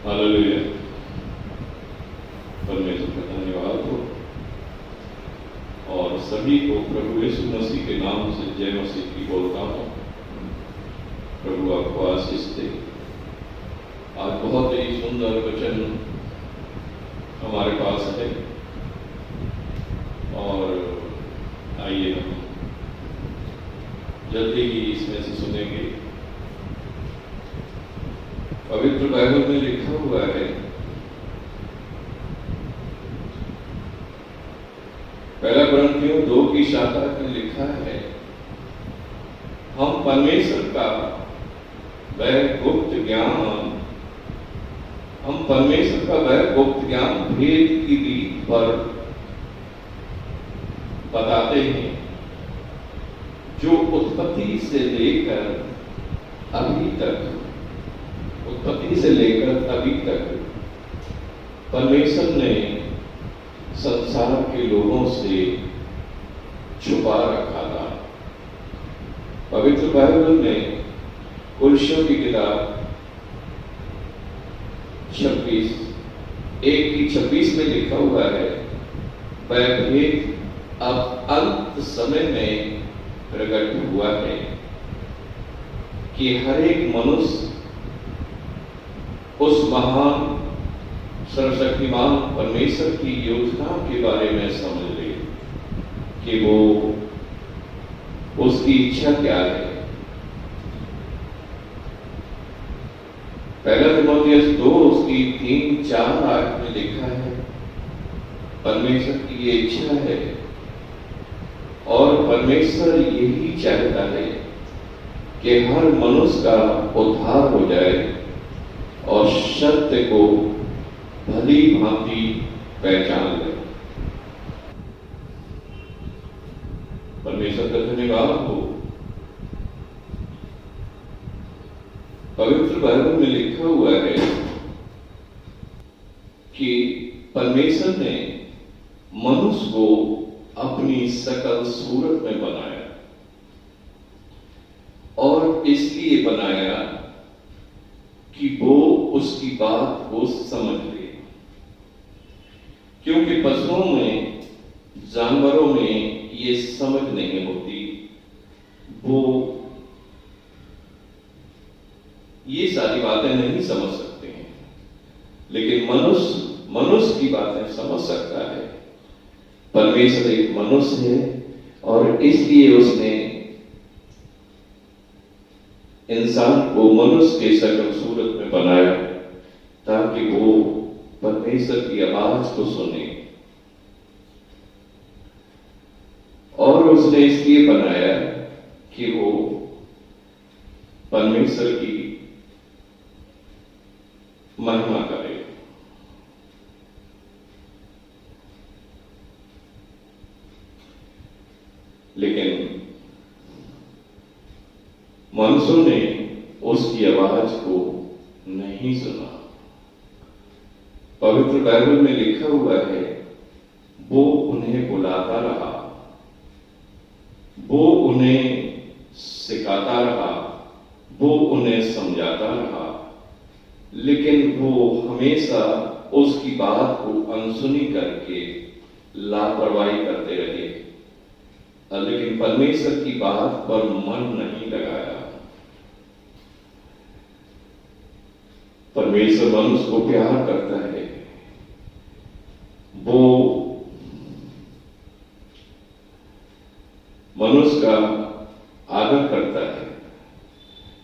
Hallelujah. परमेश्वर का धन्यवाद हो और सभी को प्रभु यीशु मसीह के नाम से जय मसीह की बोलता हूँ। प्रभु आपको आशीष दे। आज बहुत ही सुंदर वचन हमारे पास है और आइए हम जल्दी ही इसमें से सुनेंगे। पवित्र बाइबल में लिखा हुआ है, पहला कुरिन्थियों 2:7 में लिखा है, हम परमेश्वर का वह गुप्त ज्ञान भेद की रीत पर बताते हैं, जो उत्पत्ति से लेकर अभी तक परमेश्वर ने संसार के लोगों से छुपा रखा था। पवित्र बाइबल में कुलुस्सियों की किताब 1:26 में लिखा हुआ है, वह भेद अब अंत समय में प्रकट हुआ है कि हर एक मनुष्य उस महान सर्वशक्तिमान परमेश्वर की योजना के बारे में समझ ले कि वो उसकी इच्छा क्या है। पहला तिमोथियुस 2:3-4 में लिखा है, परमेश्वर की ये इच्छा है और परमेश्वर यही चाहता है कि हर मनुष्य का उद्धार हो जाए और सत्य को भली भांति पहचान ले। परमेश्वर का धन्यवाद हो। पवित्र बाइबल में लिखा हुआ है कि परमेश्वर ने मनुष्य को अपनी सकल सूरत में बनाया और इसलिए बनाया कि वो उसकी बात को समझ ले, क्योंकि पशुओं में, जानवरों में ये समझ नहीं होती। वो ये सारी बातें नहीं समझ सकते हैं, लेकिन मनुष्य की बातें समझ सकता है। परमेश्वर एक मनुष्य है और इसलिए उसने इंसान को मनुष्य के सकल सूरत में बनाया ताकि वो परमेश्वर की आवाज को सुने। और उसने इसलिए बनाया कि वो परमेश्वर की महिमा करे। लेकिन मनुष्यों ने उसकी आवाज को नहीं सुना। पवित्र बाइबल में लिखा हुआ है, वो उन्हें बुलाता रहा, वो उन्हें सिखाता रहा, वो उन्हें समझाता रहा, लेकिन वो हमेशा उसकी बात को अनसुनी करके लापरवाही करते रहे। लेकिन परमेश्वर की बात पर मन नहीं लगाया। परमेश्वर मनुष्य को प्यार करता है, वो मनुष्य का आदर करता है,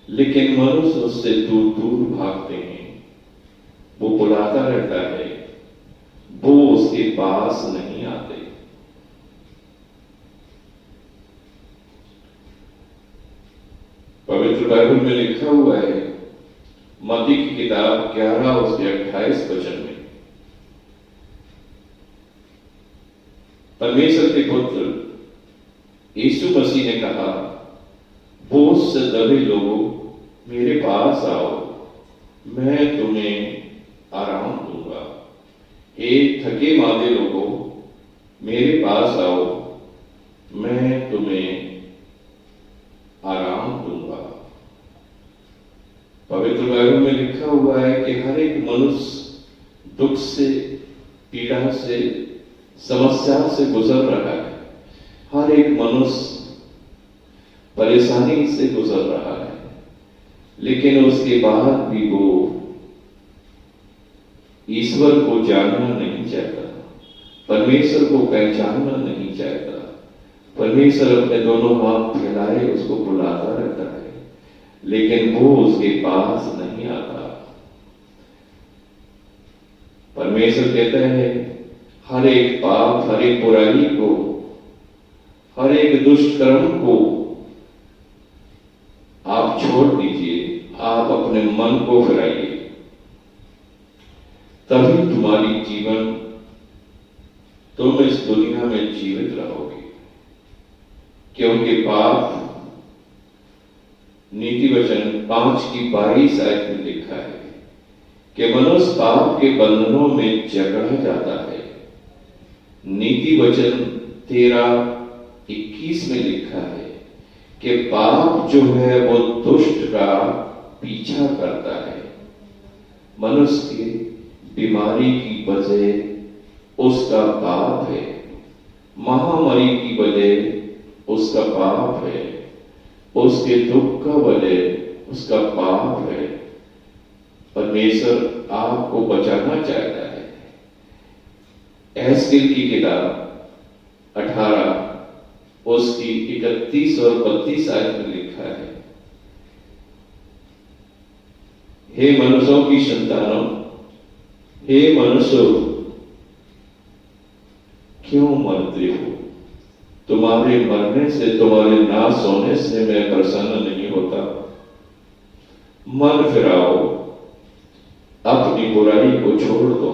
लेकिन मनुष्य उससे दूर दूर भागते हैं। वो बुलाता रहता है, वो उसके पास नहीं आते। पवित्र बाइबल में लिखा हुआ है, मत्ती की किताब 11:28 में, परमेश्वर के पुत्र यीशु मसीह ने कहा, बोझ से दबे लोगों मेरे पास आओ, मैं तुम्हें आराम दूंगा। हे थके मांदे लोगों मेरे पास आओ, मैं तुम्हें आराम दूंगा। पवित्र बाइबल में लिखा हुआ है कि हर एक मनुष्य दुख से, पीड़ा से, समस्या से गुजर रहा है। हर एक मनुष्य परेशानी से गुजर रहा है, लेकिन उसके बाद भी वो ईश्वर को जानना नहीं चाहता, परमेश्वर को पहचानना नहीं चाहता। परमेश्वर अपने दोनों हाथ फैलाए उसको बुलाता रहता है, लेकिन वो उसके पास नहीं आता। परमेश्वर कहता है हर एक पाप, हर एक बुराई को, हर एक दुष्ट कर्म को आप छोड़ दीजिए, आप अपने मन को फिराइए, तभी तुम्हारी जीवन, तुम इस दुनिया में जीवित रहोगे। क्योंकि पाप, नीति वचन 5:22 में लिखा है कि मनुष्य पाप के बंधनों में जकड़ा जाता है। नीति वचन 13:21 में लिखा है कि पाप जो है वो दुष्ट का पीछा करता है। मनुष्य की बीमारी की वजह उसका पाप है, महामारी की वजह उसका पाप है, उसके दुख का वजह उसका पाप है। परमेश्वर आपको बचाना चाहता है। एहजकेल की किताब 18 उसकी 31 और 32 आयत में लिखा है, हे मनुष्यों की संतानों, हे मनुष्यों, क्यों मरते हो? तुम्हारे मरने से, तुम्हारे नाश होने से मैं प्रसन्न नहीं होता। मन फिराओ, अपनी बुराई को छोड़ दो,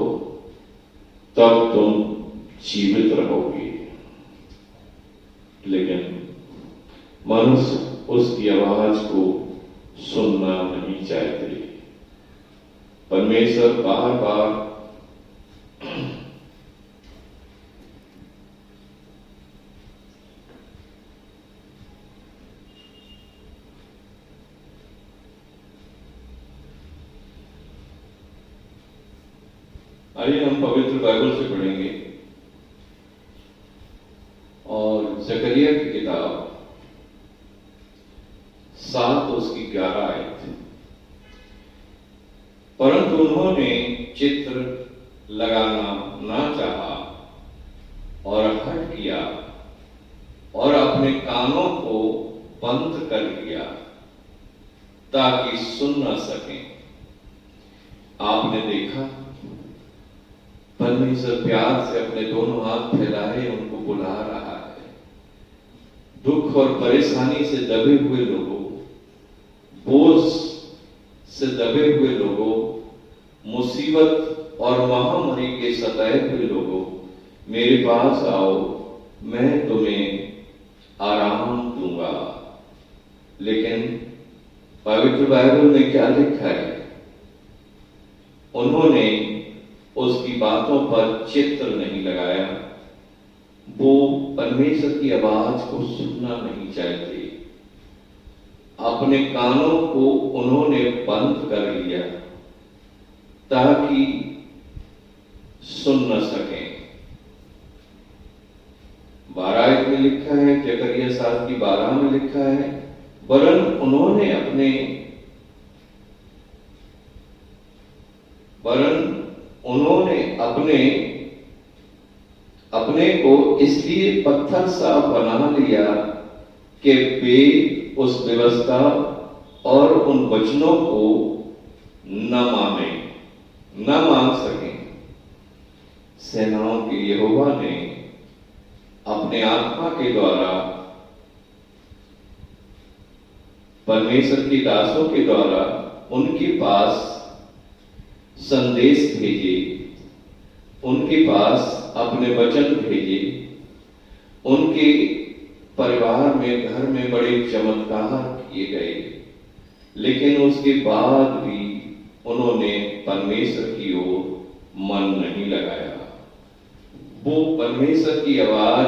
तब तुम जीवित रहोगे। लेकिन मनुष्य उसकी आवाज को सुनना नहीं चाहते। परमेश्वर बार बार आइए हम पवित्र बाइबल से पढ़ेंगे और जकरिया की किताब 7 उसकी 11 आयत। परंतु उन्होंने चित्र लगाना ना चाहा और हट किया और अपने कानों को बंद कर लिया ताकि सुन न सकें। आपने देखा, परमेश्वर प्यार से अपने दोनों हाथ फैलाए उनको बुला रहा है। दुख और परेशानी से दबे हुए लोगों, बोझ से दबे हुए लोगों, मुसीबत और महामारी के सताए हुए लोगों, मेरे पास आओ, मैं तुम्हें आराम दूंगा। लेकिन पवित्र बाइबल में क्या लिखा है? उन्होंने उसकी बातों पर चित्र नहीं लगाया, वो परमेश्वर की आवाज को सुनना नहीं चाहते। अपने कानों को उन्होंने बंद कर लिया ताकि सुन न सकें। 12 आयत में लिखा है, जकरिया 7:12 में लिखा है, वरन उन्होंने अपने को इसलिए पत्थर सा बना लिया कि वे उस व्यवस्था और उन वचनों को न मान सकें। सेनाओं के यहोवा ने अपने आत्मा के द्वारा, परमेश्वर के दासों के द्वारा उनके पास संदेश भेजे, उनके पास अपने वचन भेजे। उनके परिवार में, घर में बड़े चमत्कार किए गए, लेकिन उसके बाद भी उन्होंने परमेश्वर की ओर मन नहीं लगाया। वो परमेश्वर की आवाज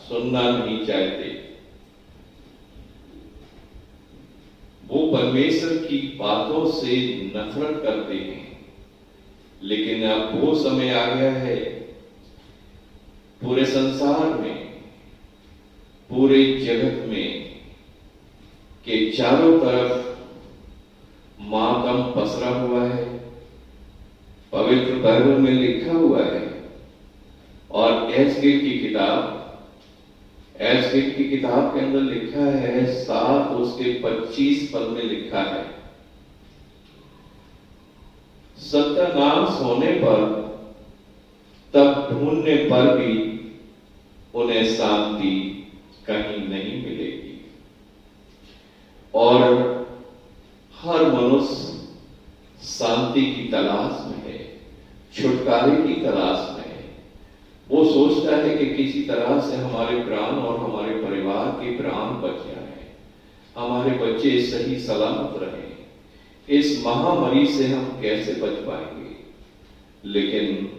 सुनना नहीं चाहते। वो परमेश्वर की बातों से नफरत करते हैं। लेकिन अब वो समय आ गया है पूरे संसार में, पूरे जगत में, कि चारों तरफ मातम पसरा हुआ है। पवित्र बाइबल में लिखा हुआ है। और एस्केल की किताब के अंदर लिखा है 7 उसके 25 पद में लिखा है, सत्यानाश होने पर तब ढूंढने पर भी उन्हें शांति कहीं नहीं मिलेगी। और हर मनुष्य शांति की तलाश में है, छुटकारे की तलाश में है। वो सोचता है कि किसी तरह से हमारे प्राण और हमारे परिवार के प्राण बच जाए, हमारे बच्चे सही सलामत रहें। इस महामारी से हम कैसे बच पाएंगे? लेकिन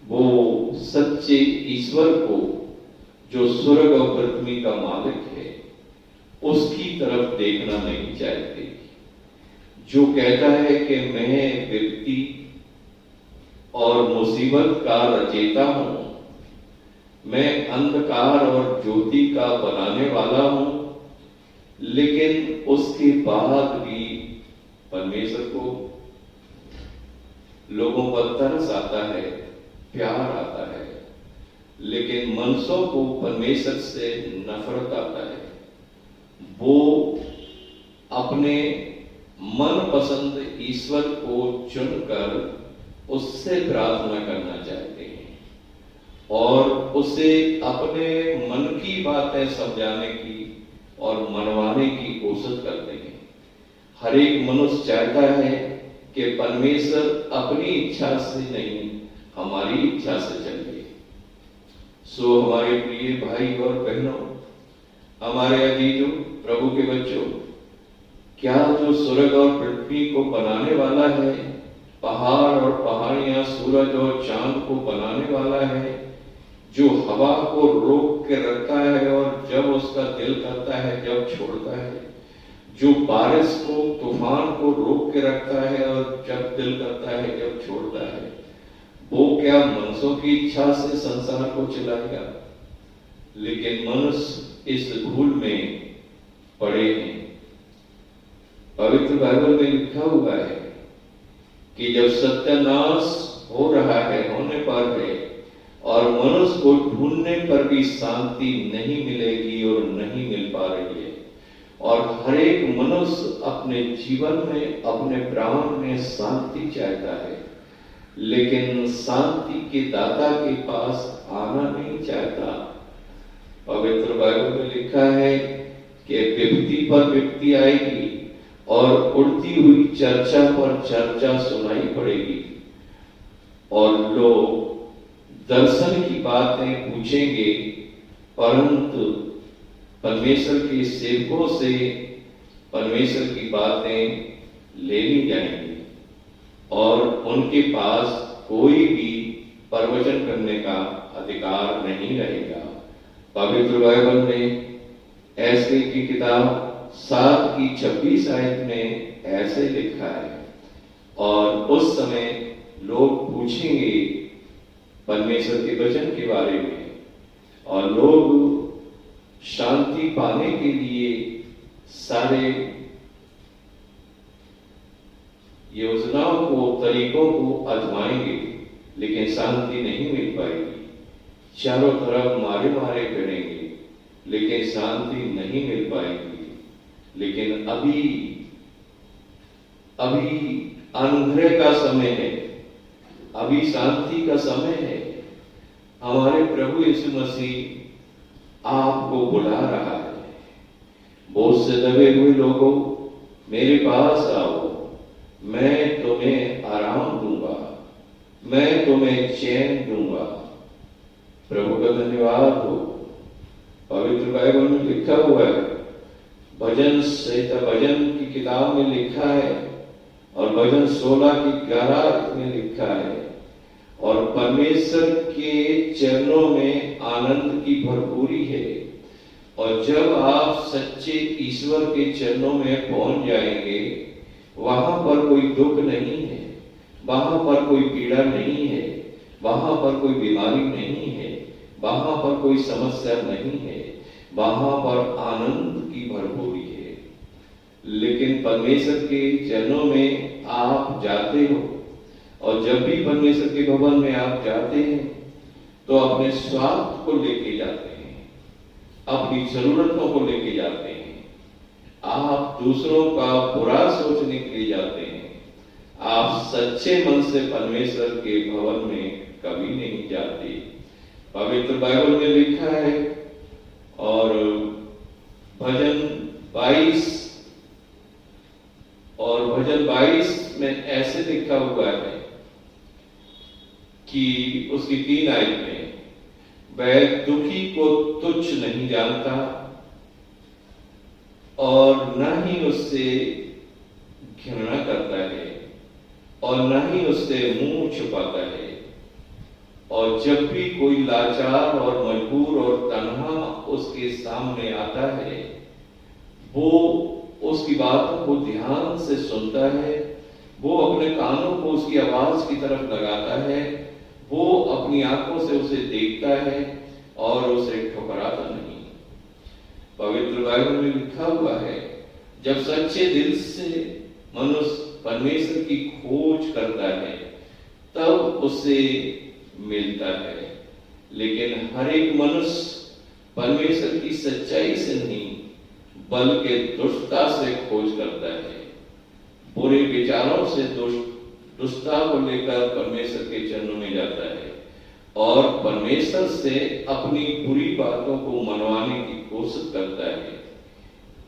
वो सच्चे ईश्वर को, जो स्वर्ग और पृथ्वी का मालिक है, उसकी तरफ देखना नहीं चाहते, जो कहता है कि मैं विपत्ति और मुसीबत का रचयिता हूं, मैं अंधकार और ज्योति का बनाने वाला हूं। लेकिन उसके बाद भी परमेश्वर को लोगों पर तरस आता है, प्यार आता है, लेकिन मनुष्यों को परमेश्वर से नफरत आता है। वो अपने मनपसंद ईश्वर को चुनकर उससे प्रार्थना करना चाहते हैं और उसे अपने मन की बातें समझाने की और मनवाने की कोशिश करते हैं। हर एक मनुष्य चाहता है कि परमेश्वर अपनी इच्छा से नहीं, हमारी इच्छा से चले। सो हमारे प्रिय भाई और बहनों, हमारे अजीजों, प्रभु के बच्चों, क्या जो स्वर्ग और पृथ्वी को बनाने वाला है, पहाड़ और पहाड़ियां, सूरज और चांद को बनाने वाला है, जो हवा को रोक के रखता है और जब उसका दिल करता है जब छोड़ता है, जो बारिश को, तूफान को रोक के रखता है और जब दिल करता है जब छोड़ता है, वो क्या मनुष्यों की इच्छा से संसार को चलाएगा? लेकिन मनुष्य इस भूल में पड़े हैं। पवित्र बाइबल में लिखा हुआ है कि जब सत्यानाश हो रहा है, होने पर है, और मनुष्य को ढूंढने पर भी शांति नहीं मिलेगी और नहीं मिल पा रही है। और हर एक मनुष्य अपने जीवन में, अपने प्राण में शांति चाहता है, लेकिन शांति के दाता के पास आना नहीं चाहता। पवित्र बाइबल में लिखा है कि विपत्ति पर विपत्ति आएगी और उड़ती हुई चर्चा पर चर्चा सुनाई पड़ेगी और लोग दर्शन की बातें पूछेंगे, परंतु परमेश्वर के सेवकों से परमेश्वर की बातें ले ली जाएंगी और उनके पास कोई भी प्रवचन करने का अधिकार नहीं रहेगा। पवित्र बाइबल में ऐसे की किताब 7 की 26 आयत में ऐसे लिखा है, और उस समय लोग पूछेंगे परमेश्वर के वचन के बारे में, और लोग शांति पाने के लिए सारे योजनाओं को, तरीकों को आजमाएंगे, लेकिन शांति नहीं मिल पाएगी। चारों तरफ मारे मारे करेंगे, लेकिन शांति नहीं मिल पाएगी। लेकिन अभी अनुग्रह का समय है, अभी शांति का समय है। हमारे प्रभु यीशु मसीह आपको बुला रहा है। बोझ से दबे हुए लोगों, मेरे पास आओ, मैं तुम्हें आराम दूंगा, मैं तुम्हें चैन दूंगा। प्रभु का धन्यवाद हो। पवित्र बाइबल में लिखा हुआ है, भजन संहिता, भजन की किताब में लिखा है, और भजन 16 की 11 में लिखा है, और परमेश्वर के चरणों में आनंद की भरपूरी है और जब आप सच्चे ईश्वर के चरणों में पहुंच जाएंगे, वहां पर कोई दुख नहीं है, वहां पर कोई पीड़ा नहीं है, वहां पर कोई बीमारी नहीं है, वहां पर कोई समस्या नहीं है, वहां पर आनंद की भरपूरी है। लेकिन परमेश्वर के चरणों में आप जाते हो, और जब भी परमेश्वर के भवन में आप जाते हैं तो अपने स्वार्थ को लेके जाते हैं, अपनी जरूरतों को लेके जाते हैं, आप दूसरों का बुरा सोचने के लिए जाते हैं। आप सच्चे मन से परमेश्वर के भवन में कभी नहीं जाते। पवित्र बाइबल में लिखा है, और भजन 22 में ऐसे लिखा हुआ है कि उसकी 3 आयत में, वह दुखी को तुच्छ नहीं जानता और न ही उससे घृणा करता है और न ही उससे मुंह छुपाता है। और जब भी कोई लाचार और मजबूर और तन्हा उसके सामने आता है, वो उसकी बातों को ध्यान से सुनता है, वो अपने कानों को उसकी आवाज की तरफ लगाता है, वो अपनी आंखों से उसे देखता है और उसे ठुकराता नहीं। पवित्र बाइबल में लिखा हुआ है, जब सच्चे दिल से मनुष्य परमेश्वर की खोज करता है तब उसे मिलता है। लेकिन हर एक मनुष्य परमेश्वर की सच्चाई से नहीं बल्कि दुष्टता से खोज करता है, बुरे विचारों से दुष्टता को लेकर परमेश्वर के चरणों में जाता है और परमेश्वर से अपनी बुरी बातों को मनवाने की कोशिश करता है।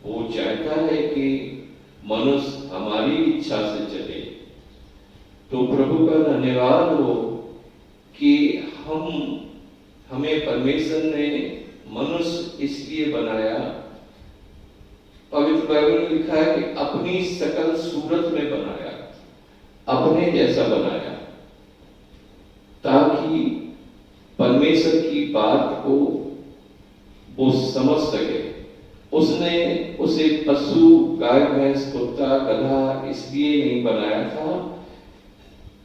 वो चाहता है कि मनुष्य हमारी इच्छा से चले। तो प्रभु का धन्यवाद हो कि हमें परमेश्वर ने मनुष्य इसलिए बनाया। पवित्र बाइबल में लिखा है कि अपनी शकल सूरत में बनाया, अपने जैसा बनाया, ताकि परमेश्वर की बात को वो समझ सके। उसने उसे पशु, गाय, भैंस, कुत्ता, गधा इसलिए नहीं बनाया था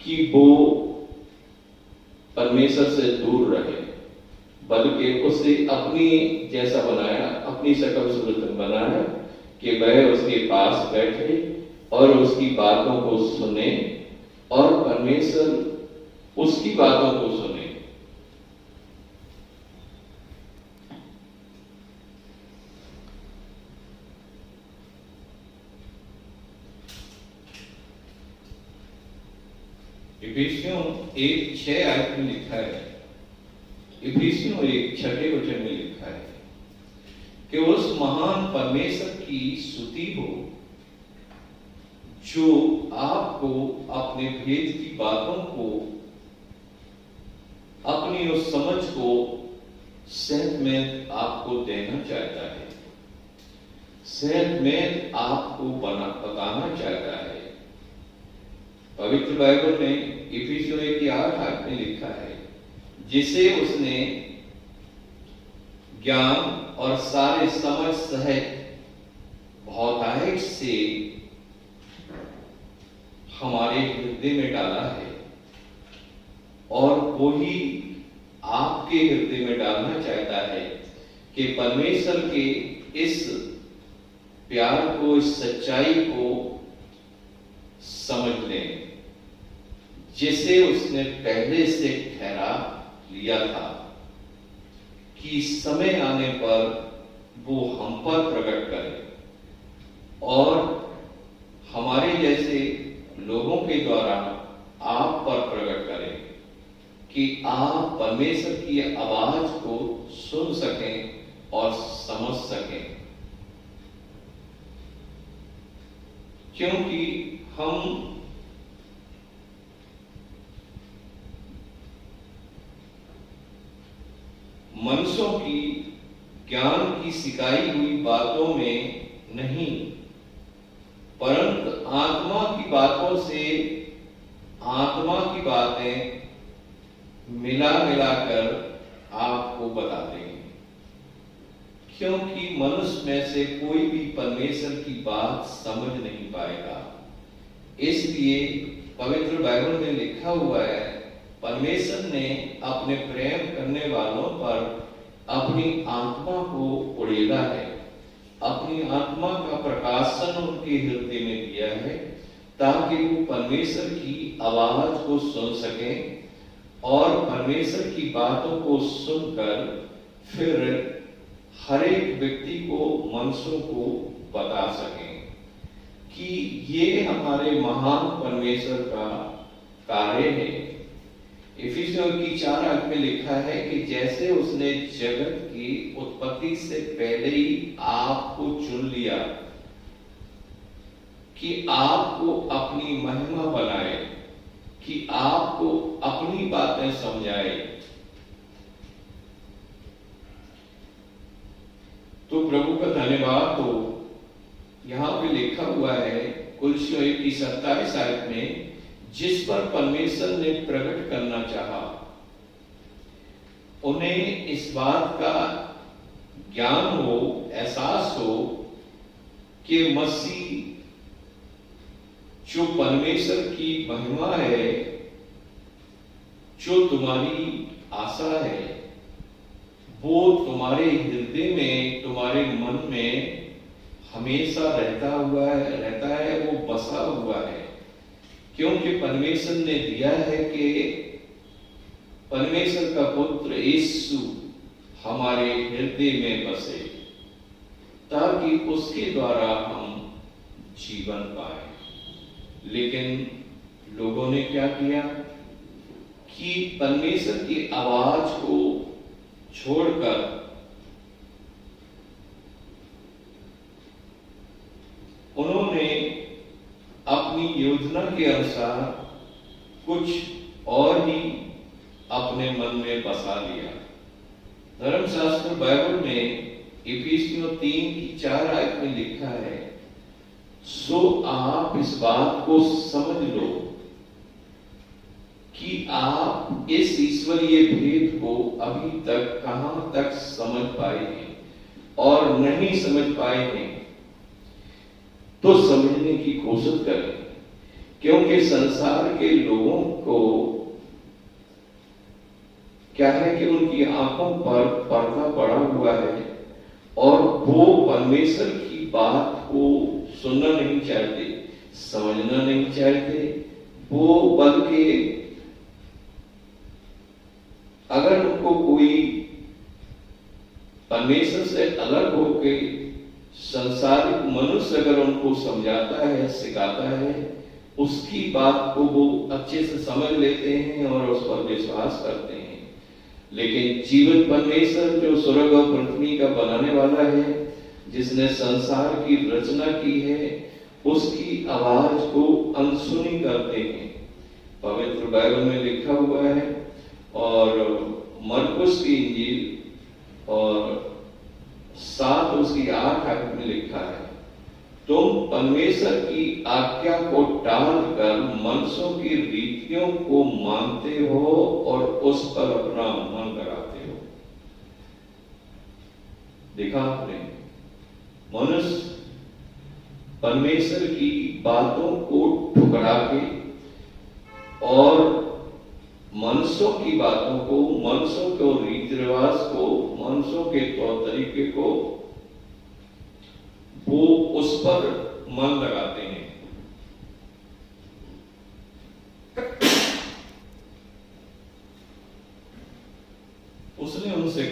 कि वो परमेश्वर से दूर रहे, बल्कि उसे अपनी जैसा बनाया, अपनी शकल सूरत में बनाया कि वह उसके पास बैठे और उसकी बातों को सुने और परमेश्वर उसकी बातों को सुने। इफिसियों 1:6 में लिखा है, इफिसियों 1:6 में लिखा है कि उस महान परमेश्वर की स्तुति हो जो आपको अपने भेद की बातों को, अपनी उस समझ को सेहत में आपको देना चाहता है, सेहत में आपको बताना चाहता है। पवित्र बाइबल में इफिसियों 1:8 में लिखा है, जिसे उसने ज्ञान और सारे समझ सहित बहुतायत से हमारे हृदय में डाला है और वही आपके हृदय में डालना चाहता है कि परमेश्वर के इस प्यार को, इस सच्चाई को समझ लें, जिसे उसने पहले से ठहरा लिया था कि समय आने पर वो हम पर प्रकट करे और हमारे जैसे लोगों के द्वारा आप पर प्रकट करे कि आप परमेश्वर की आवाज को सुन सकें और समझ सकें। क्योंकि हम मनुष्यों की ज्ञान की सिखाई हुई बातों में नहीं, परंतु आत्मा की बातों से आत्मा की बातें मिला मिलाकर आपको बताते हैं क्योंकि मनुष्य में से कोई भी परमेश्वर की बात समझ नहीं पाएगा। इसलिए पवित्र बाइबल में लिखा हुआ है, परमेश्वर ने अपने प्रेम करने वालों पर अपनी आत्मा को उड़ेला है, अपनी आत्मा का प्रकाशन उनके हृदय में दिया है, ताकि वो परमेश्वर की आवाज को सुन सकें और परमेश्वर की बातों को सुनकर फिर हर एक व्यक्ति को, मनुष्यों को बता सकें कि ये हमारे महान परमेश्वर का कार्य है। इफिसियों की 4 में लिखा है कि जैसे उसने जगत की उत्पत्ति से पहले ही आपको चुन लिया कि आपको अपनी महिमा बनाए, कि आपको अपनी बातें समझाए। तो प्रभु का धन्यवाद हो। यहां पे लिखा हुआ है कुलसियों 1 की 27 आयत में, जिस पर परमेश्वर ने प्रकट करना चाहा, उन्हें इस बात का ज्ञान हो, एहसास हो कि मसीह जो परमेश्वर की महिमा है, जो तुम्हारी आशा है, वो तुम्हारे हृदय में, तुम्हारे मन में हमेशा रहता है, वो बसा हुआ है। क्योंकि परमेश्वर ने दिया है कि परमेश्वर का पुत्र यीशु हमारे हृदय में बसे, ताकि उसके द्वारा हम जीवन पाए। लेकिन लोगों ने क्या किया कि परमेश्वर की आवाज को छोड़कर उन्होंने अपनी योजना के अनुसार कुछ और ही अपने मन में बसा लिया। धर्मशास्त्र बाइबल में इफिसियों 3 की 4 आयत में लिखा है, सो आप इस बात को समझ लो कि आप इस ईश्वरीय भेद को अभी तक कहां तक समझ पाए हैं और नहीं समझ पाए हैं, तो समझने की कोशिश करें। क्योंकि संसार के लोगों को क्या है कि उनकी आंखों पर पर्दा पड़ा हुआ है और वो परमेश्वर की बात को सुनना नहीं चाहते, समझना नहीं चाहते। वो बल्कि अगर उनको कोई परमेश्वर से अलग होके संसारिक मनुष्य अगर उनको समझाता है, सिखाता है, उसकी बात को वो अच्छे से समझ लेते हैं और उस पर विश्वास करते हैं। लेकिन जीवित परमेश्वर जो स्वर्ग और पृथ्वी का बनाने वाला है, जिसने संसार की रचना की है, उसकी आवाज को अनसुनी करते हैं। पवित्र बाइबल में लिखा हुआ है और मरकुस की इंजील और 7 उसकी 8 आयत में लिखा है, तुम परमेश्वर की आज्ञा को टालकर मनुष्यों की रीतियों को मानते हो और उस पर अपना मन लगाते हो। देखा आपने, मनुष्य परमेश्वर की बातों को ठुकरा के और मनुष्यों की बातों को, मनुष्यों के रीति रिवाज को, मनुष्यों के तौर तरीके को वो उस पर मन लगाते हैं। उसने उनसे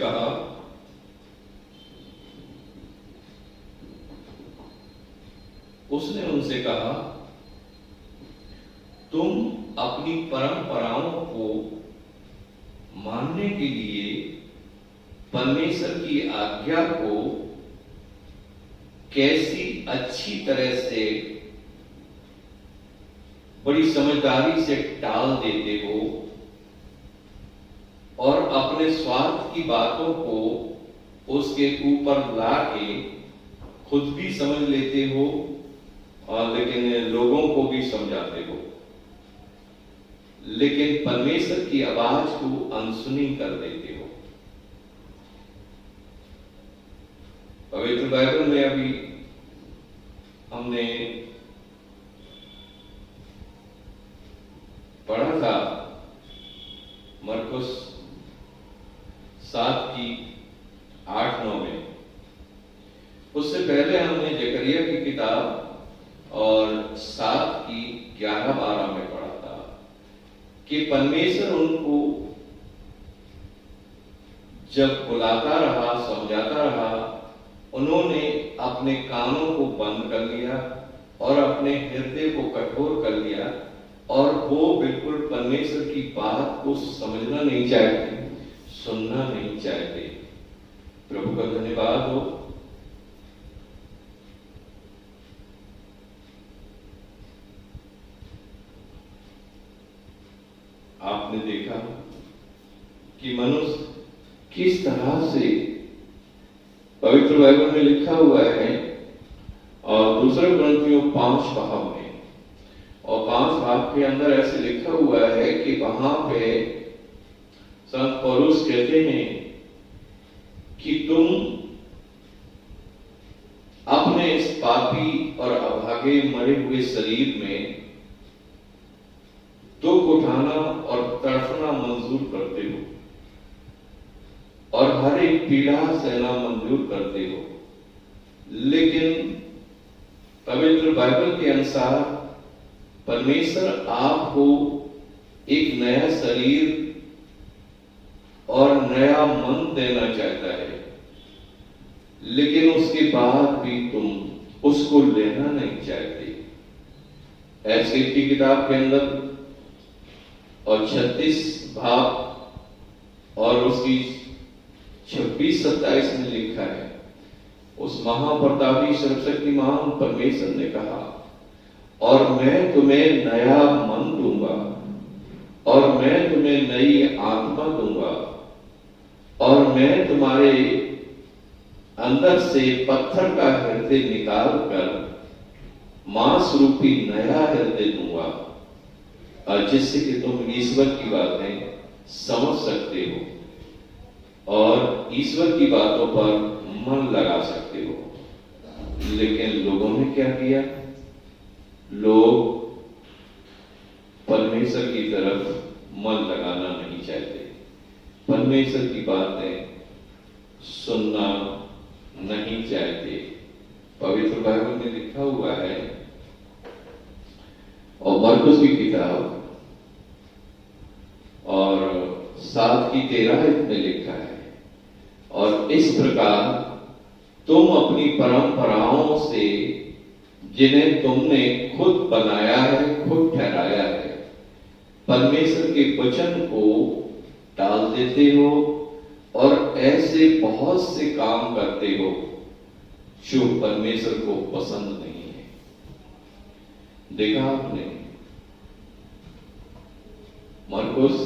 कहा, तुम अपनी परंपराओं को मानने के लिए परमेश्वर की आज्ञा को कैसी अच्छी तरह से बड़ी समझदारी से टाल देते हो और अपने स्वार्थ की बातों को उसके ऊपर लाके खुद भी समझ लेते हो और लेकिन लोगों को भी समझाते हो, लेकिन परमेश्वर की आवाज को अनसुनी कर देते हो। पवित्र बाइबल में अभी हमने पढ़ा था मरकुस 7 की 8-9 में। उससे पहले हमने जकरिया की किताब और 7 की 11-12 में पढ़ा था कि परमेश्वर उनको जब बुलाता रहा, समझाता रहा, उन्होंने अपने कानों को बंद कर लिया और अपने हृदय को कठोर कर लिया और वो बिल्कुल परमेश्वर की बात को समझना नहीं चाहते, सुनना नहीं चाहते। प्रभु का धन्यवाद हो। आपने देखा कि मनुष्य किस तरह से पवित्र बाइबल में लिखा हुआ है और दूसरे ग्रंथियों 5 भाग में, और 5 भाग के अंदर ऐसे लिखा हुआ है कि वहां पे संत पौलुस कहते हैं कि तुम अपने इस पापी और अभागे मरे हुए शरीर में दुख उठाना और तड़फना मंजूर करते हो और हर एक पीड़ा सहना मंजूर करते हो, लेकिन पवित्र बाइबल के अनुसार परमेश्वर आपको एक नया शरीर और नया मन देना चाहता है, लेकिन उसके बाद भी तुम उसको लेना नहीं चाहते। ऐसे की किताब के अंदर और 36 भाग और उसकी 26-27 में लिखा है, उस महाप्रतापी सर्वशक्तिमान परमेश्वर ने कहा, और मैं तुम्हें नया मन दूंगा और मैं तुम्हें नई आत्मा दूंगा और मैं तुम्हारे अंदर से पत्थर का हृदय निकाल कर मांस रूपी नया हृदय दूंगा, और जिससे कि तुम ईश्वर की बातें समझ सकते हो और ईश्वर की बातों पर मन लगा सकते हो। लेकिन लोगों ने क्या किया? लोग परमेश्वर की तरफ मन लगाना नहीं चाहते, परमेश्वर की बातें सुनना नहीं चाहते। पवित्र बाइबल में लिखा हुआ है और मरकुस की किताब और 7 की 13 में लिखा है, और इस प्रकार तुम अपनी परंपराओं से जिन्हें तुमने खुद बनाया है, खुद ठहराया है, परमेश्वर के वचन को टाल देते हो और ऐसे बहुत से काम करते हो जो परमेश्वर को पसंद नहीं है। देखा आपने मरकुस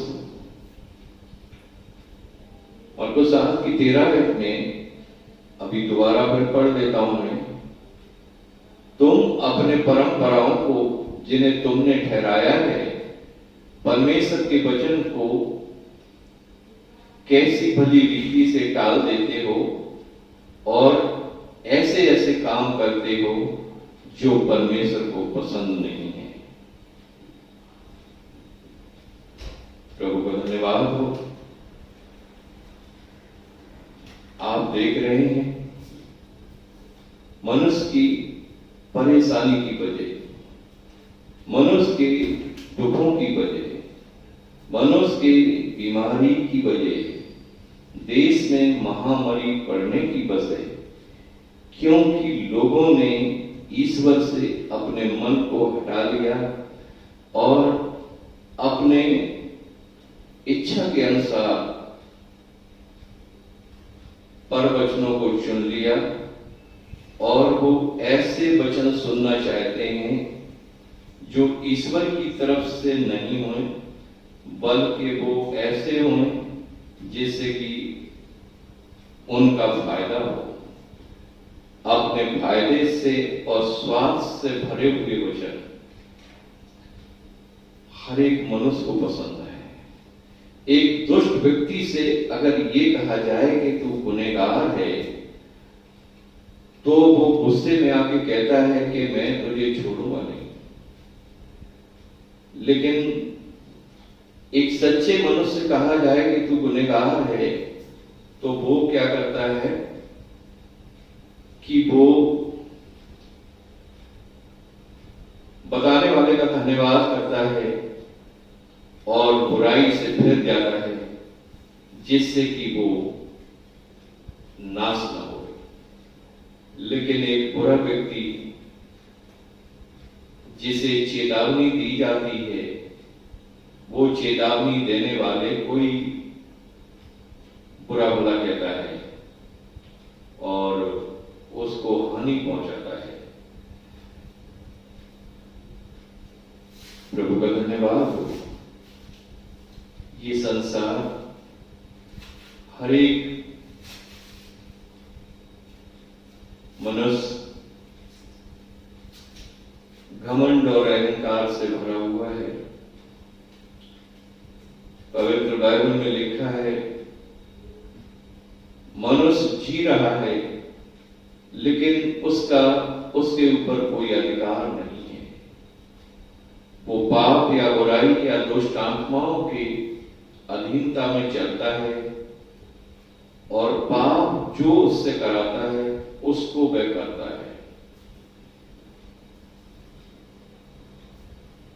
7 की 13 में, अभी दोबारा फिर पढ़ देता हूं मैं। तुम अपने परंपराओं को जिन्हें तुमने ठहराया है, परमेश्वर के वचन को कैसी भली रीति से टाल देते हो और ऐसे ऐसे काम करते हो जो परमेश्वर को पसंद नहीं है। प्रभु का धन्यवाद हो। आप देख रहे हैं मनुष्य की परेशानी की वजह, मनुष्य के दुखों की वजह, मनुष्य की बीमारी की वजह, देश में महामारी पड़ने की वजह, क्योंकि लोगों ने ईश्वर से अपने मन को हटा लिया और अपने इच्छा के अनुसार परवचनों को चुन लिया और वो ऐसे वचन सुनना चाहते हैं जो ईश्वर की तरफ से नहीं हुए, बल्कि वो ऐसे हों जिससे कि उनका फायदा हो। अपने फायदे से और स्वार्थ से भरे हुए वचन हर एक मनुष्य को पसंद है। एक दुष्ट व्यक्ति से अगर ये कहा जाए कि तू गुनहगार है, तो वो गुस्से में आके कहता है कि मैं तुझे छोड़ूंगा नहीं। लेकिन एक सच्चे मनुष्य से कहा जाए कि तू गुनहगार है, तो वो क्या करता है कि वो बताने वाले का धन्यवाद करता है और बुराई से फिर जाता है, जिससे कि वो नाश न हो। लेकिन एक बुरा व्यक्ति जिसे चेतावनी दी जाती है, वो चेतावनी देने वाले कोई बुरा भला कहता है और उसको हानि पहुंचाता है। प्रभु का धन्यवाद हो। ये संसार हर एक मनुष्य घमंड और अहंकार से भरा हुआ है। पवित्र बाइबल में लिखा है, मनुष्य जी रहा है लेकिन उसके ऊपर कोई अधिकार नहीं है। वो पाप या बुराई या दुष्ट आत्माओं की अधीनता में चलता है और पाप जो उससे कराता है उसको वह करता है।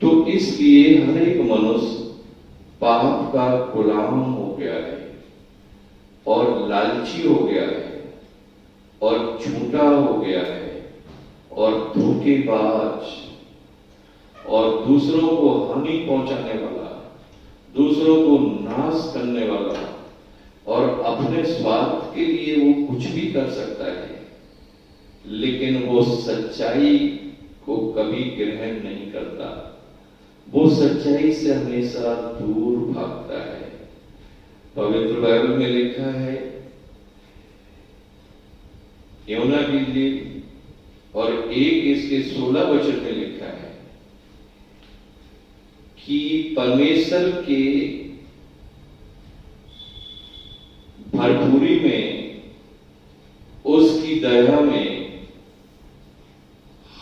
तो इसलिए हर एक मनुष्य पाप का गुलाम हो गया है और लालची हो गया है और झूठा हो गया है और धोखेबाज और दूसरों को हानि पहुंचाने वाला, दूसरों को नाश करने वाला और अपने स्वार्थ के लिए वो कुछ भी कर सकता है, लेकिन वो सच्चाई को कभी ग्रहण नहीं करता। वो सच्चाई से हमेशा दूर भागता है। पवित्र बाइबल में लिखा है, योना कीजिए और 1 इसके 16 वचन में लिखा है कि परमेश्वर के भरपूरी में, उसकी दया में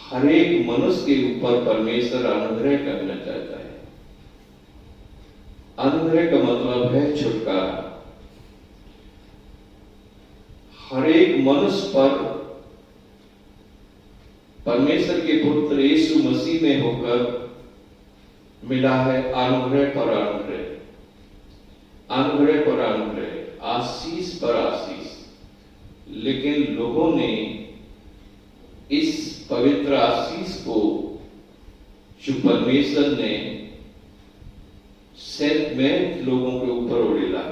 हर एक मनुष्य के ऊपर परमेश्वर अनुग्रह करना चाहता है। अनुग्रह का मतलब है छुटकारा। हर एक मनुष्य पर परमेश्वर के पुत्र यीशु मसीह में होकर मिला है अनुग्रह पर अनुग्रह, अनुग्रह पर अनुग्रह, आशीष पर आशीष। लेकिन लोगों ने इस पवित्र आशीष को जो परमेश्वर ने सेंट में लोगों के ऊपर उड़ेला,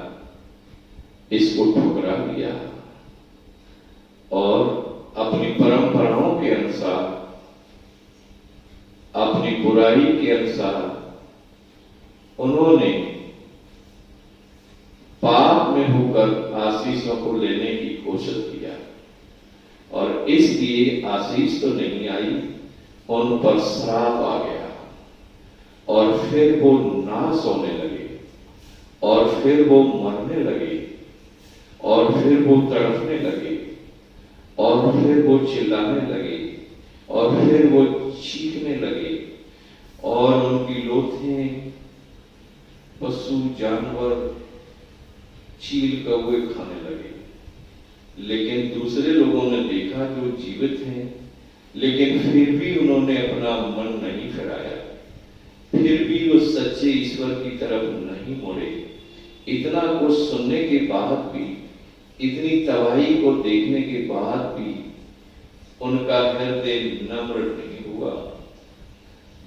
इसको ठुकरा दिया और अपनी परंपराओं के अनुसार, अपनी बुराई के अनुसार उन्होंने पाप में होकर आशीषों को लेने की कोशिश किया और इसलिए आशीष तो नहीं आई, उन पर श्राप आ गया और फिर वो नाश होने लगे और फिर वो मरने लगे और फिर वो तड़पने लगे और फिर वो चिल्लाने लगे और फिर वो चीखने लगे और उनकी लोथें पशु जानवर चील कौवे खाने लगे। लेकिन दूसरे लोगों ने देखा जो जीवित हैं, लेकिन फिर भी उन्होंने अपना मन नहीं फिराया, फिर भी उस सच्चे ईश्वर की तरफ नहीं मुड़े। इतना कुछ सुनने के बाद भी, इतनी तबाही को देखने के बाद भी उनका हृदय नम्र नहीं हुआ,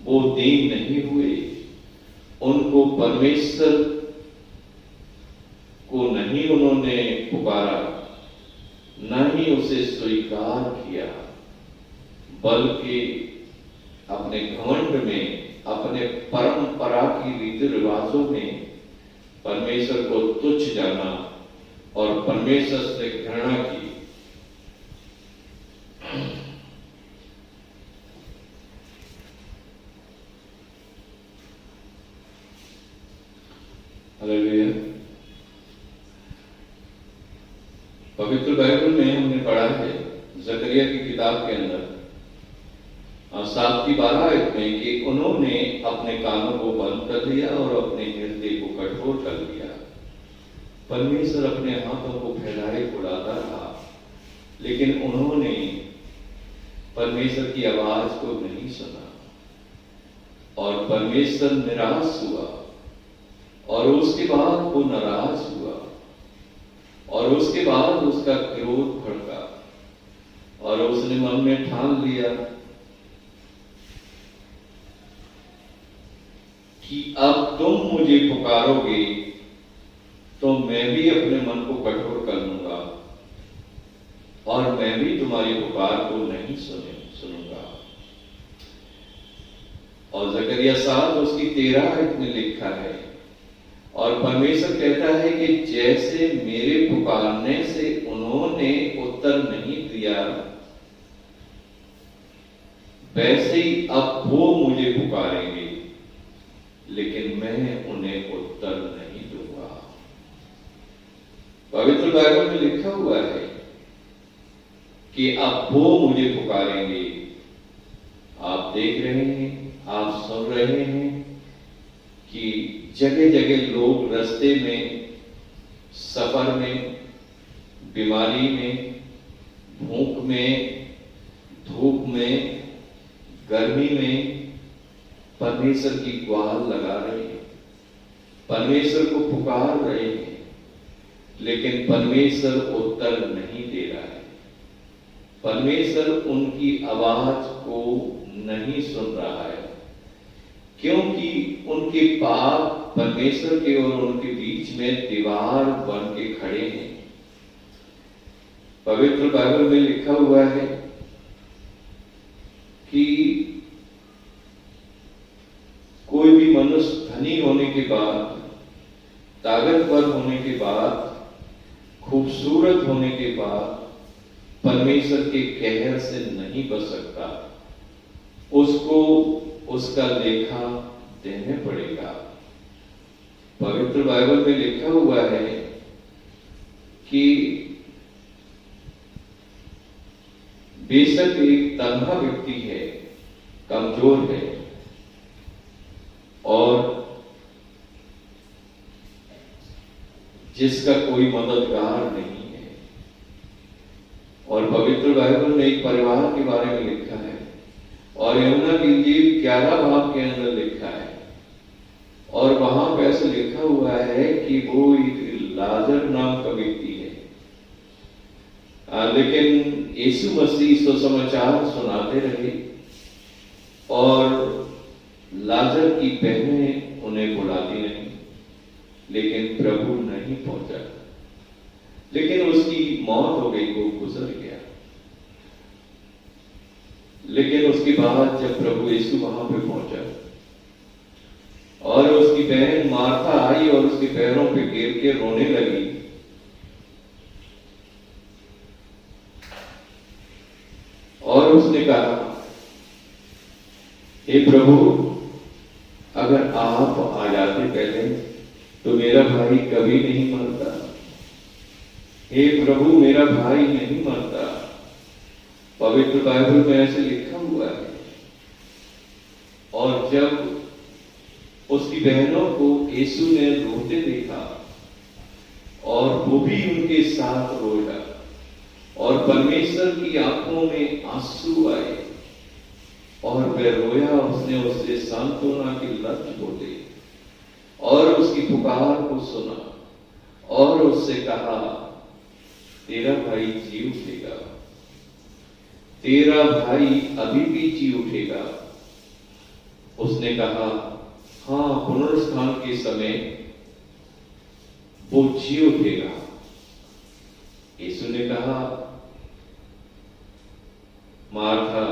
वो दीन नहीं हुए, उनको परमेश्वर को नहीं उन्होंने पुकारा, न ही उसे स्वीकार किया, बल्कि अपने घमंड में, अपने परंपरा की रीति रिवाजों में परमेश्वर को तुच्छ जाना और परमेश्वर से घृणा की। हालेलुया। पवित्र बाइबल में हमने पढ़ा है जकरिया की किताब के अंदर 7 की 12 आयत में कि उन्होंने अपने कानों को बंद कर दिया और अपने हृदय को कठोर कर दिया। परमेश्वर अपने हाथों को फैलाए उड़ाता रहा, लेकिन उन्होंने परमेश्वर की आवाज को नहीं सुना और परमेश्वर निराश हुआ और उसके बाद वो नाराज हुआ और उसके बाद उसका क्रोध भड़का और उसने मन में ठान लिया कि अब तुम मुझे पुकारोगे तो मैं भी अपने मन को कठोर कर लूंगा और मैं भी तुम्हारी पुकार को नहीं सुनूंगा। और जकरिया 7 उसकी 13 आयत में लिखा है, और परमेश्वर कहता है कि जैसे मेरे पुकारने से उन्होंने उत्तर नहीं दिया, वैसे ही अब वो मुझे पुकारेंगे, लेकिन मैं उन्हें उत्तर नहीं दूंगा। पवित्र बाइबल में लिखा हुआ है कि अब वो मुझे पुकारेंगे। आप देख रहे हैं, आप सुन रहे हैं कि जगह जगह लोग रास्ते में, सफर में, बीमारी में, भूख में, धूप में, गर्मी में परमेश्वर की गुहार लगा रहे हैं, परमेश्वर को पुकार रहे हैं, लेकिन परमेश्वर उत्तर नहीं दे रहा है। परमेश्वर उनकी आवाज को नहीं सुन रहा है, क्योंकि उनके पाप परमेश्वर के और उनके बीच में दीवार बन के खड़े हैं। पवित्र बाइबल में लिखा हुआ है कि कोई भी मनुष्य धनी होने के बाद, ताकतवर होने के बाद, खूबसूरत होने के बाद परमेश्वर के कहर से नहीं बच सकता। उसको उसका लेखा देने पड़ेगा। पवित्र बाइबल में लिखा हुआ है कि बेशक एक तन्हा व्यक्ति है, कमजोर है और जिसका कोई मददगार नहीं है। और पवित्र बाइबल में एक परिवार के बारे में लिखा है और यूहन्ना की इंजील 11 बाब के अंदर लिखा है और वहां पे ऐसे लिखा हुआ है कि वो एक लाजर नाम का व्यक्ति है, लेकिन यीशु मसीह सुसमाचार सुनाते रहे और लाजर की बहनें उन्हें बुलाती नहीं, लेकिन प्रभु नहीं पहुंचा, लेकिन उसकी मौत हो गई, वो गुजर गया। लेकिन उसके बाद जब प्रभु यीशु वहां पे पहुंचा और उसकी बहन मार्था आई और उसके पैरों पे गिर के रोने लगी, और उसने कहा, हे प्रभु, अगर आप आ जाते पहले तो मेरा भाई कभी नहीं मरता। हे प्रभु, मेरा भाई नहीं मरता। पवित्र बाइबल में ऐसे लिखा हुआ है। और जब उसकी बहनों को यीशु ने रोते देखा और वो भी उनके साथ रोया और परमेश्वर की आंखों में आंसू आए और वह रोया, उसने उससे सांत्वना की लत बोली और उसकी पुकार को सुना और उससे कहा, तेरा भाई जी उठेगा, तेरा भाई अभी भी जी उठेगा। उसने कहा, हाँ, पुनरुत्थान के समय वो जी उठेगा। यीशु ने कहा, मार्था,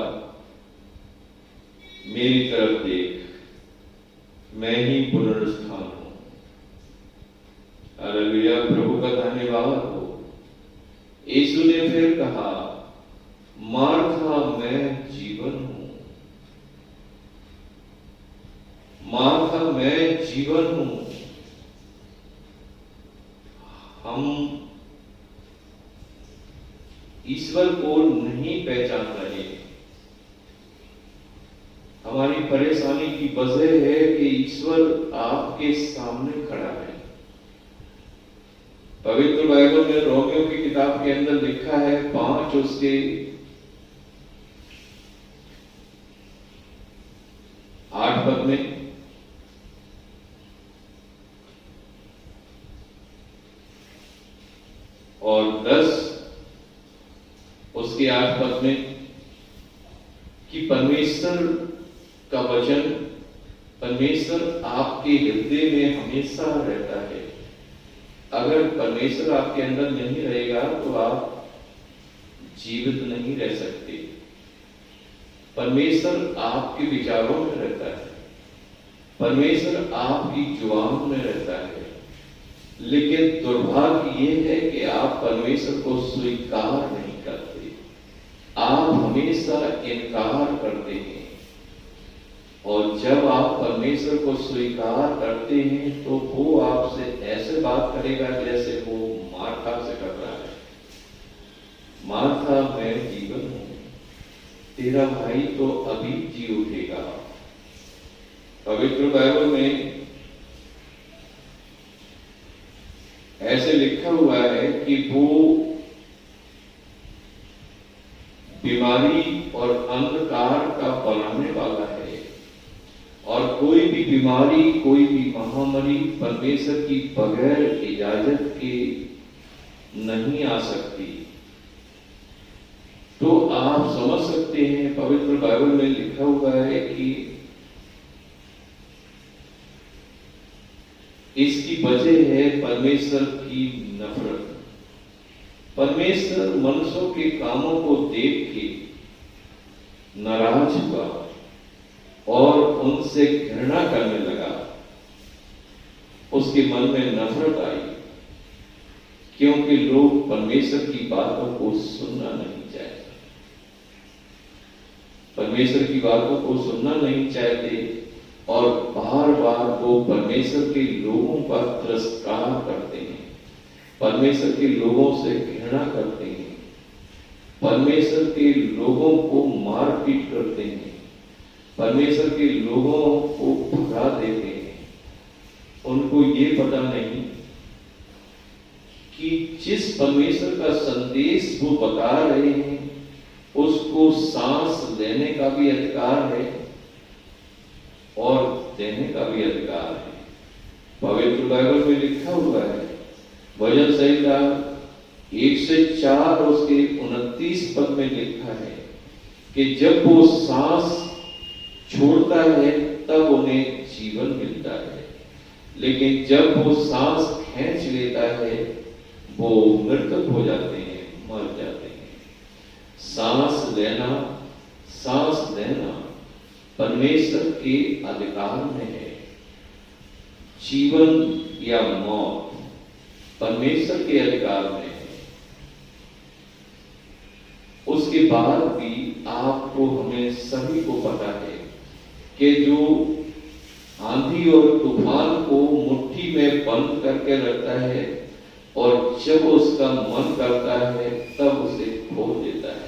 मेरी तरफ देख, मैं ही पुनरुत्थान हूं। हालेलुया, प्रभु का धन्यवाद हो। यीशु ने फिर कहा, मार्था, मैं जीवन हूं, मार्था, मैं जीवन हूं। हम ईश्वर को नहीं नहीं पहचान रहे हैं। हमारी परेशानी की वजह है कि ईश्वर आपके सामने खड़ा है। पवित्र बाइबल में रोमियो की किताब के अंदर लिखा है 5 उसके 8 पद में, और 10 उसके 8 पद में कि परमेश्वर का वचन, परमेश्वर आपके हृदय में हमेशा रहता है। अगर परमेश्वर आपके अंदर नहीं रहेगा तो आप जीवित नहीं रह सकते। परमेश्वर आपके विचारों में रहता है, परमेश्वर आपकी जुबान में रहता है, लेकिन दुर्भाग्य ये है कि आप परमेश्वर को स्वीकार नहीं करते, आप हमेशा इनकार करते हैं। और जब आप परमेश्वर को स्वीकार करते हैं तो वो आपसे ऐसे बात करेगा जैसे वो मार्था से कर रहा है। मार्था, मैं जीवन हूं, तेरा भाई तो अभी जी उठेगा। पवित्र बाइबल में ऐसे लिखा हुआ है कि वो बीमारी और अंधकार का बनाने वाला है, और कोई भी बीमारी, कोई भी महामारी परमेश्वर की बगैर इजाजत के नहीं आ सकती। तो आप समझ सकते हैं, पवित्र बाइबल में लिखा हुआ है कि इसकी वजह है परमेश्वर की नफरत। परमेश्वर मनुष्यों के कामों को देख के नाराज हुआ और उनसे घृणा करने लगा। उसके मन में नफरत आई, क्योंकि लोग परमेश्वर की बातों को सुनना नहीं चाहते, परमेश्वर की बातों को सुनना नहीं चाहते, और बार बार वो परमेश्वर के लोगों पर तिरस्कार करते हैं, परमेश्वर के लोगों से घृणा करते हैं, परमेश्वर के लोगों को मारपीट करते हैं, परमेश्वर के लोगों को भगा देते हैं। उनको ये पता नहीं कि जिस परमेश्वर का संदेश वो बता रहे हैं उसको सांस लेने का भी अधिकार है और देने का भी अधिकार है। पवित्र बाइबल में लिखा हुआ है, भजन संहिता 104 उसके 29 पद में लिखा है कि जब वो सांस छोड़ता है तब उन्हें जीवन मिलता है, लेकिन जब वो सांस खींच लेता है वो मृतक हो जाते हैं, मर जाते हैं। सांस लेना, सांस देना परमेश्वर के अधिकार में है। जीवन या मौत परमेश्वर के अधिकार में है। उसके बाद भी आपको, हमें सभी को पता है कि जो आंधी और तूफान को मुट्ठी में बंद करके रखता है और जब उसका मन करता है तब उसे खोल देता है।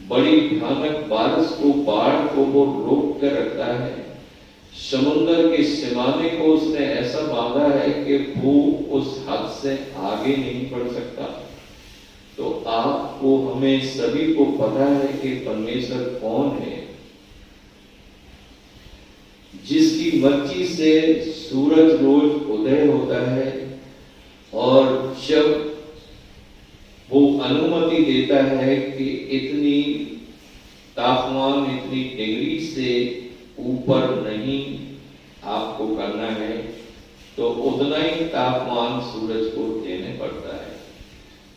बड़ी भयानक बारिश को, बाढ़ को वो रोक कर रखता है। समुद्र के सिमाने को उसने ऐसा बांधा है कि वो उस हद से आगे नहीं बढ़ सकता। तो आपको, हमें सभी को पता है कि परमेश्वर कौन है, जिसकी मर्जी से सूरज रोज उदय होता है और जब वो अनुमति देता है कि इतनी तापमान, इतनी डिग्री से ऊपर नहीं आपको करना है, तो उतना ही तापमान सूरज को देने पड़ता है।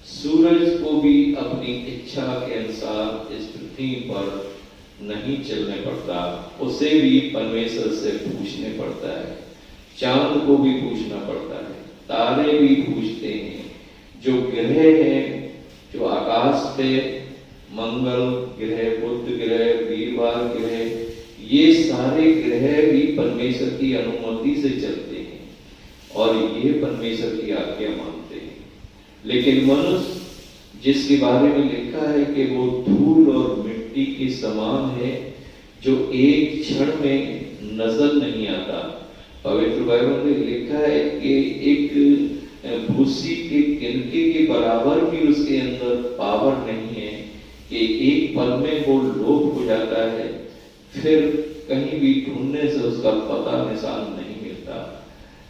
सूरज को भी अपनी इच्छा के अनुसार इस पृथ्वी पर नहीं चलने पड़ता, उसे भी परमेश्वर से पूछने पड़ता है। चांद को भी पूछना पड़ता है, तारे भी पूछते हैं। जो ग्रह हैं, जो आकाश पे, मंगल ग्रह, बुध ग्रह, वीरवार ग्रह, ये सारे ग्रह भी परमेश्वर की अनुमति से चलते हैं और ये परमेश्वर की आज्ञा मानते हैं। लेकिन मनुष्य जिसके बारे में लिखा है कि वो धूल और मिट्टी के समान है, जो एक क्षण में नजर नहीं आता। पवित्र बाइबल में लिखा है कि एक भूसी के किनके के बराबर भी उसके अंदर पावर नहीं है, कि एक पल में वो लोप हो जाता है, फिर कहीं भी ढूंढने से उसका पता निशान नहीं मिलता।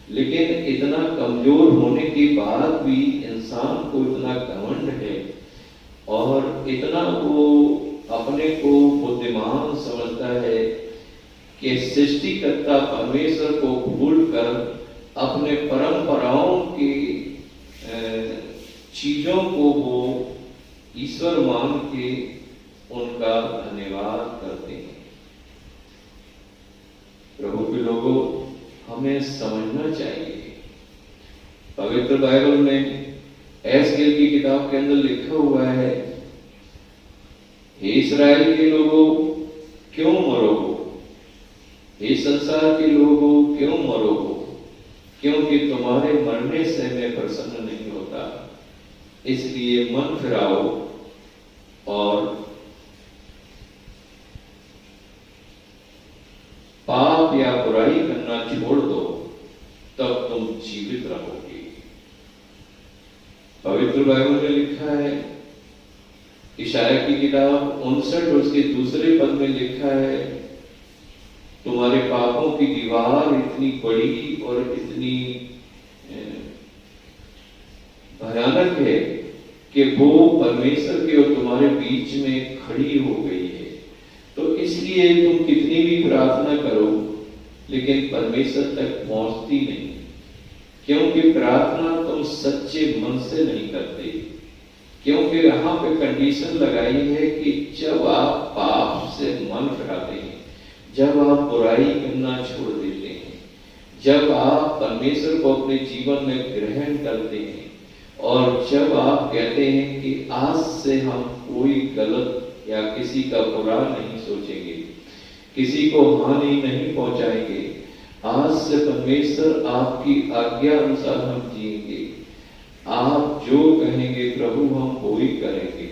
लेकिन इतना कमजोर होने के बाद भी इंसान को इतना घमंड है और इतना वो अपने को बुद्धिमान समझता है कि सृष्टिकर्ता परमेश्वर को भूलकर अपने परंपराओं की चीजों को वो ईश्वर मान के उनका धन्यवाद करते हैं। प्रभु के लोगों, हमें समझना चाहिए, पवित्र बाइबल में एस्केल की किताब के अंदर लिखा हुआ है, हे इस्राएल के लोगों क्यों मरोगे, हे संसार के लोगों क्यों मरोगे, क्योंकि तुम्हारे मरने से मैं प्रसन्न नहीं होता। इसलिए मन फिराओ और पाप या बुराई करना छोड़ दो, तब तुम जीवित रहोगे। पवित्र बाइबल में लिखा है, इशाया की किताब 59 उसके दूसरे पद में लिखा है, तुम्हारे पापों की दीवार इतनी बड़ी और इतनी भयानक है कि वो परमेश्वर के और तुम्हारे बीच में खड़ी हो गई है। तो इसलिए तुम कितनी भी प्रार्थना करो, लेकिन परमेश्वर तक पहुंचती नहीं, क्योंकि प्रार्थना तुम सच्चे मन से नहीं करते। क्योंकि यहां पे कंडीशन लगाई है कि जब आप पाप से मन फिराते हैं, जब आप बुराई करना छोड़ देते हैं, जब आप परमेश्वर को अपने जीवन में ग्रहण करते हैं, और जब आप कहते हैं कि आज से हम कोई गलत या किसी का बुरा नहीं सोचेंगे, किसी को हानि नहीं पहुंचाएंगे, आज से परमेश्वर आपकी आज्ञा अनुसार हम जिएंगे, आप जो कहेंगे प्रभु हम वो ही करेंगे,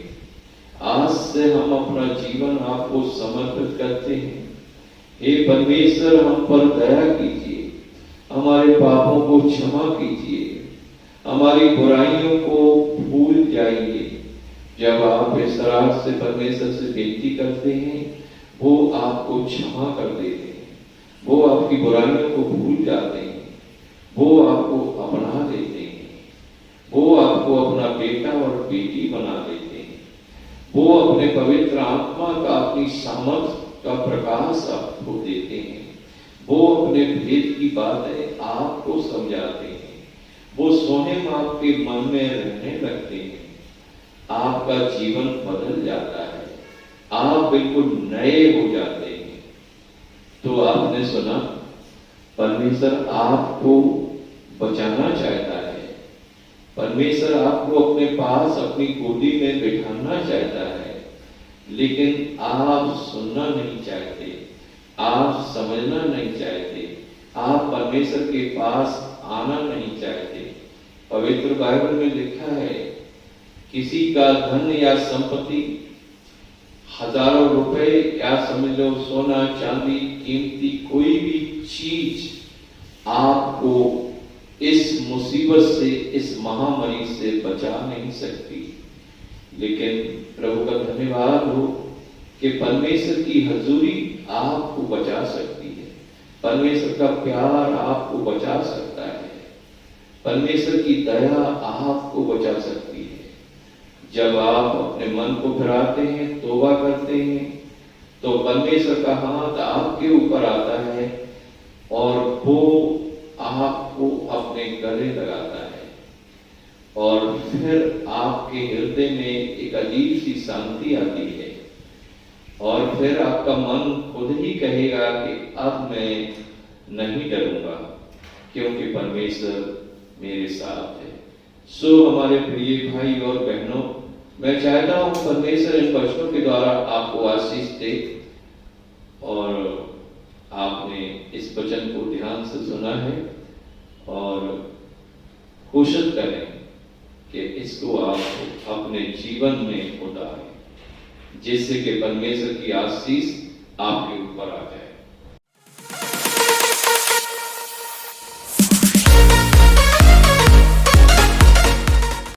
आज से हम अपना जीवन आपको समर्पित करते हैं। हे परमेश्वर, हम पर दया कीजिए, हमारे पापों को क्षमा कीजिए, हमारी बुराइयों को भूल जाइए। जब आप इस तरह से परमेश्वर से विनती करते हैं, वो आपको क्षमा कर देते हैं, वो आपकी बुराइयों को भूल जाते हैं, वो आपको अपना लेते हैं, वो आपको अपना बेटा और बेटी बना देते हैं, वो अपने पवित्र आत्मा का, अपनी सामर्थ का प्रकाश आपको देते हैं, वो अपने भेद की बातें आपको समझाते हैं, वो स्वयं आपके मन में रहने लगते हैं, आपका जीवन बदल जाता है, आप बिल्कुल नए हो जाते हैं। तो आपने सुना, परमेश्वर आपको बचाना चाहता है, परमेश्वर आपको अपने पास अपनी गोदी में बिठाना चाहता है, लेकिन आप सुनना नहीं चाहते, आप समझना नहीं चाहते, आप परमेश्वर के पास आना नहीं चाहते। पवित्र बाइबल में लिखा है, किसी का धन या संपत्ति, हजारों रुपए या समझ लो सोना चांदी, कीमती कोई भी चीज आपको इस मुसीबत से, इस महामारी से बचा नहीं सकती। लेकिन प्रभु का धन्यवाद हो कि परमेश्वर की हजूरी आपको बचा सकती है, परमेश्वर का प्यार आपको बचा सकता है, परमेश्वर की दया आपको बचा सकती है। जब आप अपने मन को फिराते हैं, तौबा करते हैं, तो परमेश्वर का हाथ आपके ऊपर आता है और वो आपको अपने गले लगाता है, और फिर आपके हृदय में एक अजीब सी शांति आती है, और फिर आपका मन खुद ही कहेगा कि अब मैं नहीं डरूंगा, क्योंकि परमेश्वर मेरे साथ है। सो हमारे प्रिय भाई और बहनों, मैं चाहता हूं परमेश्वर इन वचनों के द्वारा आपको आशीष दे, और आपने इस वचन को ध्यान से सुना है, और कोशिश करें कि इसको आप अपने जीवन में उतारें, जिससे कि परमेश्वर की आशीष आपके ऊपर आ जाए।